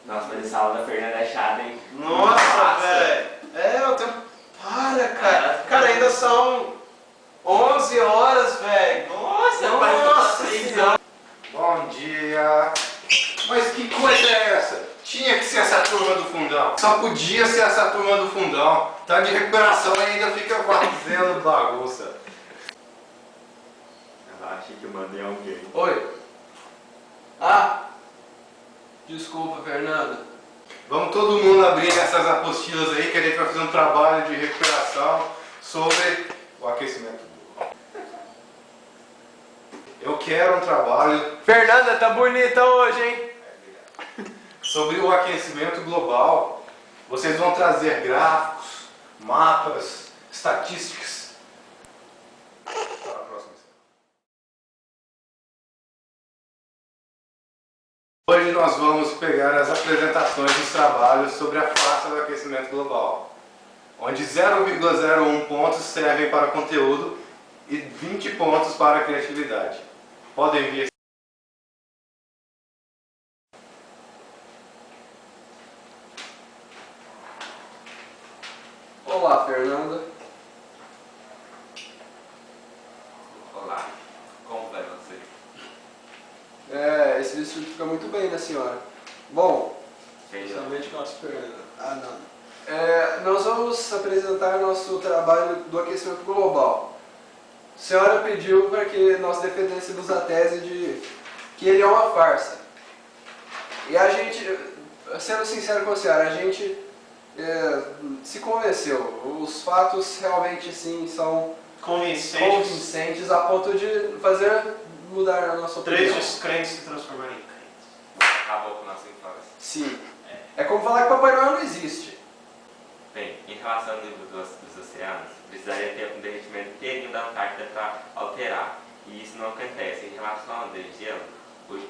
Nossa, mas essa aula da Fernanda é chata, hein? Nossa, velho. Eu tenho... Para, cara. Cara, ainda são 11 horas, velho. Nossa, Senhora. Bom dia. Mas que coisa é essa? Tinha que ser essa turma do fundão. Só podia ser essa turma do fundão. Tá de recuperação e ainda fica fazendo bagunça. Achei que eu mandei alguém. Oi. Ah. Desculpa, Fernanda. Vamos todo mundo abrir essas apostilas aí que a gente vai fazer um trabalho de recuperação sobre o aquecimento global. Eu quero um trabalho... Fernanda, tá bonita hoje, hein? Sobre o aquecimento global. Vocês vão trazer gráficos, mapas, estatísticas. Para a próxima. Hoje nós vamos pegar as apresentações dos trabalhos sobre a face do aquecimento global, onde 0,01 pontos servem para conteúdo e 20 pontos para a criatividade. Podem vir. Olá, Fernanda. Olá, como vai você? Esse vestido fica muito bem na senhora. Bom, Principalmente com a Fernanda. ah não. Nós vamos apresentar nosso trabalho do aquecimento global. A senhora pediu para que nós defendêssemos a tese de que ele é uma farsa. E a gente, sendo sincero com a senhora, a gente se convenceu. Os fatos realmente sim são convincentes a ponto de fazer mudar a nossa opinião. 3 descrentes se transformarem em crentes. Acabou com a nossa infância. Sim. É como falar que Papai Noel não existe. Bem, em relação ao nível dos oceanos, precisaria ter um derretimento inteirinho da Antártida para alterar. E isso não acontece. Em relação ao gelo,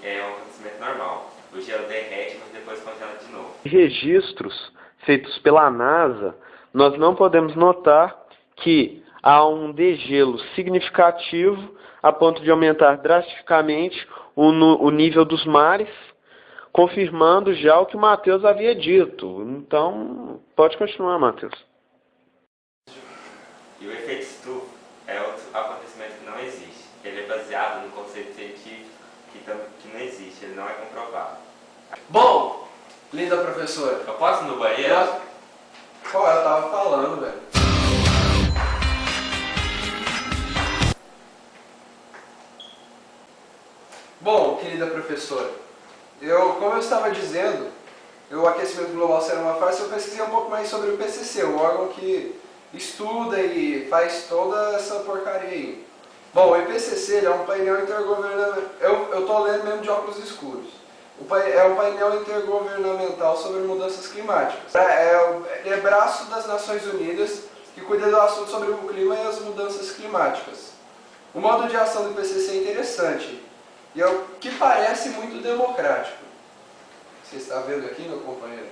é um acontecimento normal. O gelo derrete, mas depois congela de novo. Registros feitos pela NASA, nós não podemos notar que há um degelo significativo a ponto de aumentar drasticamente o nível dos mares, confirmando já o que o Matheus havia dito. Então, pode continuar, Matheus. E o efeito estufa é outro acontecimento que não existe. Ele é baseado no conceito científico que não existe, ele não é comprovado. Bom, linda professora. Eu posso ir no banheiro? Qual eu tava falando, velho? Bom, querida professora, como eu estava dizendo, o aquecimento global será uma farsa. Eu pesquisei um pouco mais sobre o IPCC, o órgão que estuda e faz toda essa porcaria aí. Bom, o IPCC ele é um painel intergovernamental, eu tô lendo mesmo de óculos escuros. É um painel intergovernamental sobre mudanças climáticas. Ele é braço das Nações Unidas que cuida do assunto sobre o clima e as mudanças climáticas. O modo de ação do IPCC é interessante e é o que parece muito democrático. Você está vendo aqui, meu companheiro?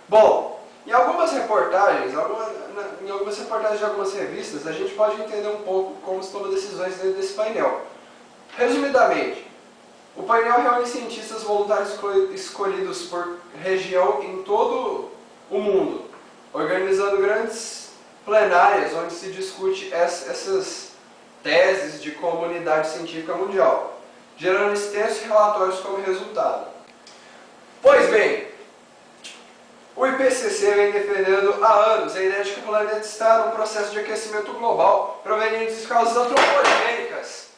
Bom, em algumas reportagens de algumas revistas, a gente pode entender um pouco como se toma decisões dentro desse painel. Resumidamente, o painel reúne cientistas voluntários escolhidos por região em todo o mundo, organizando grandes plenárias onde se discute essas teses de comunidade científica mundial, gerando extensos relatórios como resultado. Pois bem, o IPCC vem defendendo há anos a ideia de que o planeta está num processo de aquecimento global proveniente de causas antropogênicas.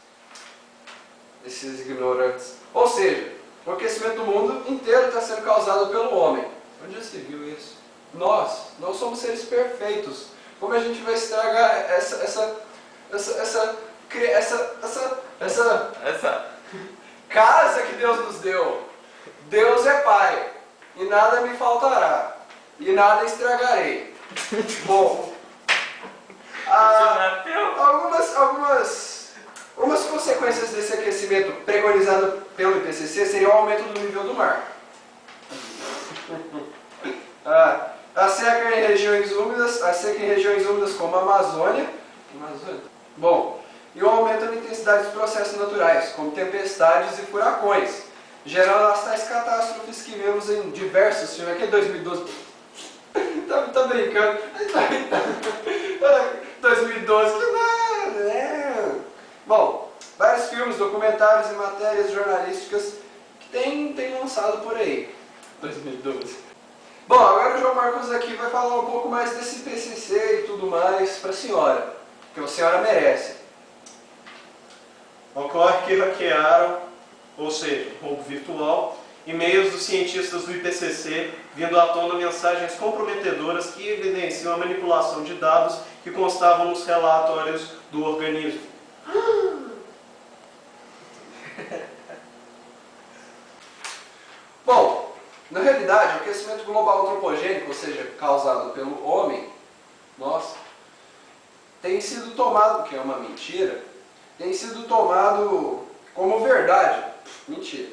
Esses ignorantes. Ou seja, o aquecimento do mundo inteiro está sendo causado pelo homem. Onde já se viu isso? Nós somos seres perfeitos. Como a gente vai estragar essa casa que Deus nos deu? Deus é Pai, e nada me faltará, e nada estragarei. Bom, algumas consequências desse aquecimento preconizado pelo IPCC seriam o aumento do nível do mar. A seca em regiões úmidas como a Amazônia. Bom, e o aumento da intensidade dos processos naturais, como tempestades e furacões, gerando as tais catástrofes que vemos em diversos filmes. Aqui é 2012. tá brincando. 2012, que nada, né? Bom, vários filmes, documentários e matérias jornalísticas que tem lançado por aí. 2012. Bom, agora o João Marcos aqui vai falar um pouco mais desse IPCC e tudo mais para a senhora, que a senhora merece. Ocorre que hackearam, ou seja, roubo virtual, e-mails dos cientistas do IPCC, vindo à tona mensagens comprometedoras que evidenciam a manipulação de dados que constavam nos relatórios do organismo. Bom, na realidade, o aquecimento global antropogênico, ou seja, causado pelo homem, nossa, tem sido tomado, que é uma mentira, tem sido tomado como verdade, mentira,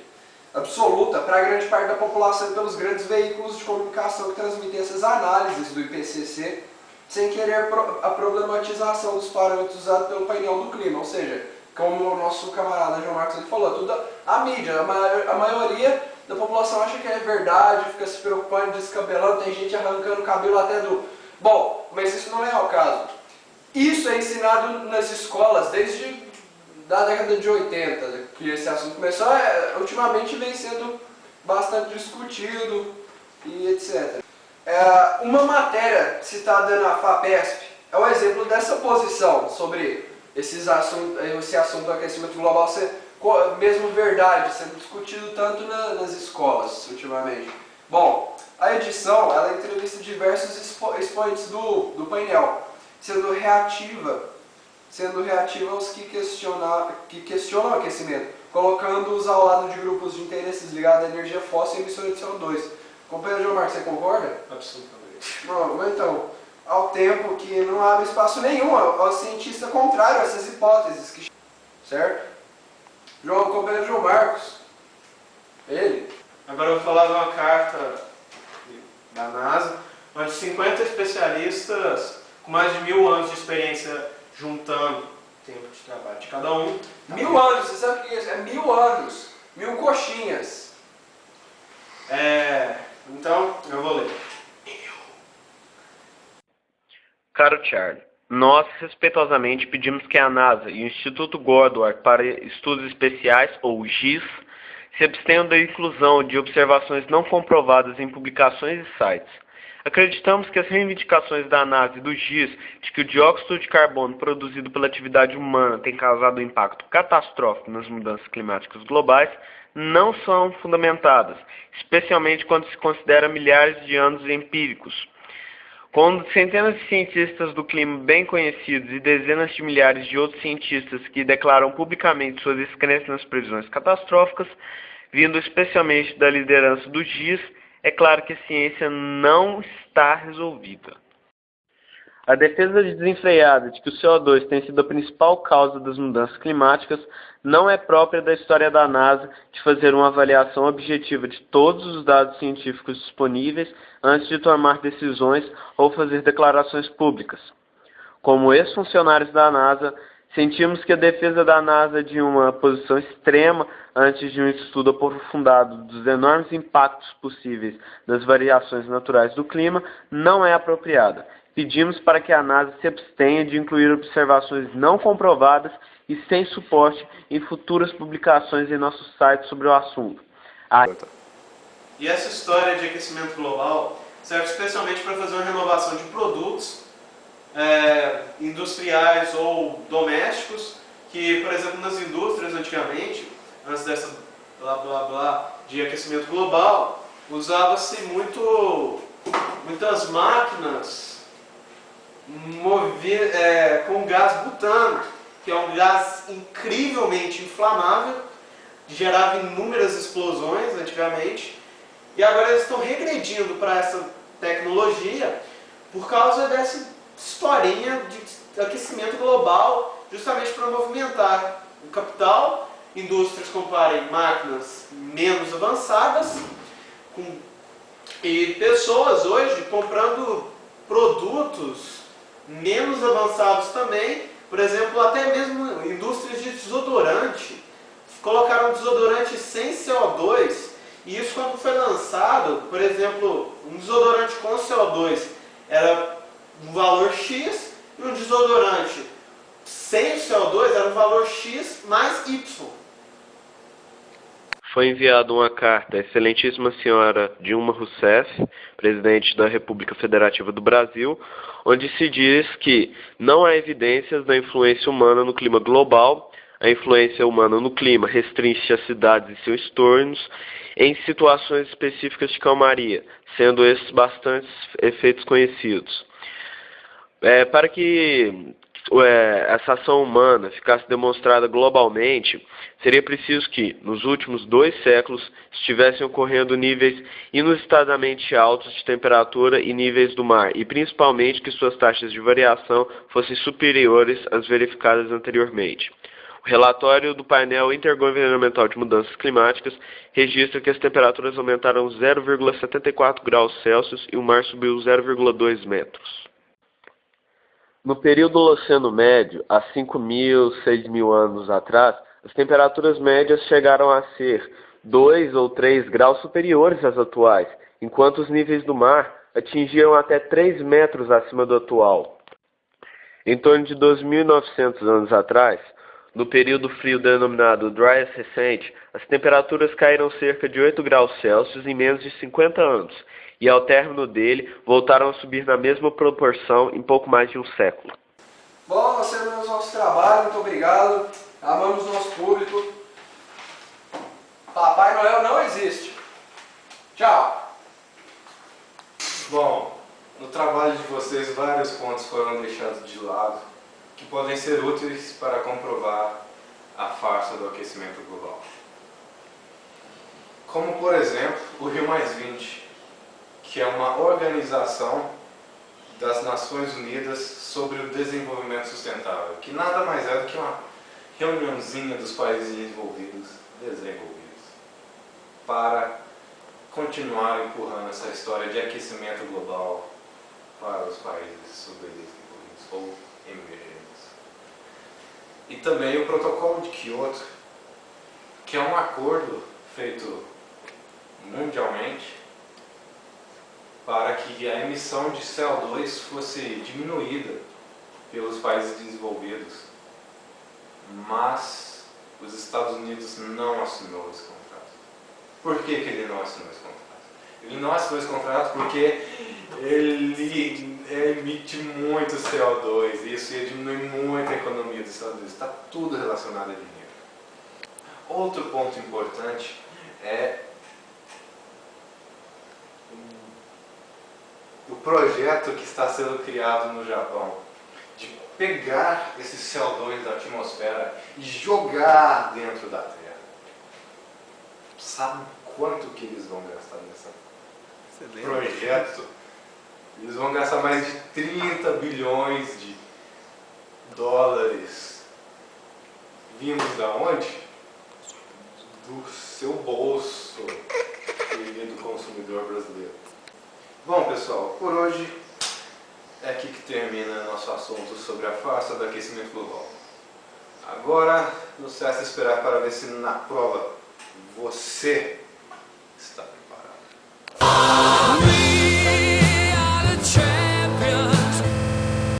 absoluta para a grande parte da população e pelos grandes veículos de comunicação que transmitem essas análises do IPCC, sem querer a problematização dos parâmetros usados pelo painel do clima, ou seja, como o nosso camarada João Marcos ele falou, tudo a mídia, a maioria da população acha que é verdade, fica se preocupando, descabelando, tem gente arrancando o cabelo até do... Bom, mas isso não é o caso. Isso é ensinado nas escolas desde da década de 80, que esse assunto começou, ultimamente vem sendo bastante discutido e etc. Uma matéria citada na FAPESP é um exemplo dessa posição sobre esse assunto do aquecimento global ser mesmo verdade, sendo discutido tanto nas escolas ultimamente. Bom, a edição ela entrevista diversos expoentes do painel, sendo reativa aos que questionam o aquecimento, colocando-os ao lado de grupos de interesses ligados à energia fóssil e emissora de CO2. Companheiro João Marcos, você concorda? Absolutamente. Não, então, ao tempo que não abre espaço nenhum ao cientista contrário a essas hipóteses, certo? Companheiro João Marcos, ele. Agora eu vou falar de uma carta da NASA, onde 50 especialistas com mais de 1000 anos de experiência, juntando tempo de trabalho de cada um. 1000 anos, você sabe o que é isso? É 1000 anos, 1000 coxinhas. Então, eu vou ler. Caro Charlie, nós respeitosamente pedimos que a NASA e o Instituto Goddard para Estudos Especiais, ou GIS, se abstenham da inclusão de observações não comprovadas em publicações e sites. Acreditamos que as reivindicações da NASA e do GIS de que o dióxido de carbono produzido pela atividade humana tem causado um impacto catastrófico nas mudanças climáticas globais não são fundamentadas, especialmente quando se considera milhares de anos empíricos. Quando centenas de cientistas do clima bem conhecidos e dezenas de milhares de outros cientistas que declaram publicamente suas descrenças nas previsões catastróficas, vindo especialmente da liderança do GIS, é claro que a ciência não está resolvida. A defesa desenfreada de que o CO2 tem sido a principal causa das mudanças climáticas não é própria da história da NASA de fazer uma avaliação objetiva de todos os dados científicos disponíveis antes de tomar decisões ou fazer declarações públicas. Como ex-funcionários da NASA, sentimos que a defesa da NASA de uma posição extrema antes de um estudo aprofundado dos enormes impactos possíveis das variações naturais do clima não é apropriada. Pedimos para que a NASA se abstenha de incluir observações não comprovadas e sem suporte em futuras publicações em nosso site sobre o assunto. E essa história de aquecimento global serve especialmente para fazer uma renovação de produtos industriais ou domésticos, que, por exemplo, nas indústrias antigamente, antes dessa blá blá blá de aquecimento global, usava-se muitas máquinas com gás butano, que é um gás incrivelmente inflamável, gerava inúmeras explosões antigamente, e agora eles estão regredindo para essa tecnologia por causa dessa historinha de aquecimento global, justamente para movimentar o capital. Indústrias comparem máquinas menos avançadas e pessoas hoje comprando produtos menos avançados também, Por exemplo, até mesmo indústrias de desodorante colocaram desodorante sem CO2, e isso quando foi lançado, por exemplo, um desodorante com CO2 era um valor X, e um desodorante sem o CO2 era um valor X mais Y. Foi enviada uma carta à excelentíssima senhora Dilma Rousseff, presidente da República Federativa do Brasil, onde se diz que não há evidências da influência humana no clima global. A influência humana no clima restringe as cidades e seus entornos em situações específicas de calmaria, sendo esses bastantes efeitos conhecidos. Para que essa ação humana ficasse demonstrada globalmente, seria preciso que, nos últimos 2 séculos, estivessem ocorrendo níveis inusitadamente altos de temperatura e níveis do mar, e principalmente que suas taxas de variação fossem superiores às verificadas anteriormente. O relatório do painel intergovernamental de mudanças climáticas registra que as temperaturas aumentaram 0,74 graus Celsius e o mar subiu 0,2 metros. No período do Oceano Médio, há 5.000, 6.000 anos atrás, as temperaturas médias chegaram a ser 2 ou 3 graus superiores às atuais, enquanto os níveis do mar atingiram até 3 metros acima do atual. Em torno de 2.900 anos atrás, no período frio denominado Dryas recente, as temperaturas caíram cerca de 8 graus Celsius em menos de 50 anos, e ao término dele voltaram a subir na mesma proporção em pouco mais de um século. Bom, nós terminamos nosso trabalho, muito obrigado. Amamos nosso público. Papai Noel não existe. Tchau. Bom, no trabalho de vocês vários pontos foram deixados de lado que podem ser úteis para comprovar a farsa do aquecimento global. Como, por exemplo, o Rio+20, que é uma organização das Nações Unidas sobre o Desenvolvimento Sustentável, que nada mais é do que uma reuniãozinha dos países desenvolvidos para continuar empurrando essa história de aquecimento global para os países subdesenvolvidos ou emergentes. E também o Protocolo de Kyoto, que é um acordo feito mundialmente para que a emissão de CO2 fosse diminuída pelos países desenvolvidos, mas os Estados Unidos não assinou esse contrato. Por que ele não assinou esse contrato? Ele não assinou esse contrato porque ele emite muito CO2 e isso ia diminuir muito a economia dos Estados Unidos. Está tudo relacionado a dinheiro. Outro ponto importante é o projeto que está sendo criado no Japão de pegar esse CO2 da atmosfera e jogar dentro da Terra. Sabe quanto que eles vão gastar nesse projeto? Eles vão gastar mais de 30 bilhões de dólares. Vindos da onde? Do seu bolso, querido consumidor brasileiro. Bom, pessoal, por hoje é aqui que termina nosso assunto sobre a farsa do aquecimento global. Agora, nos resta esperar para ver se na prova você está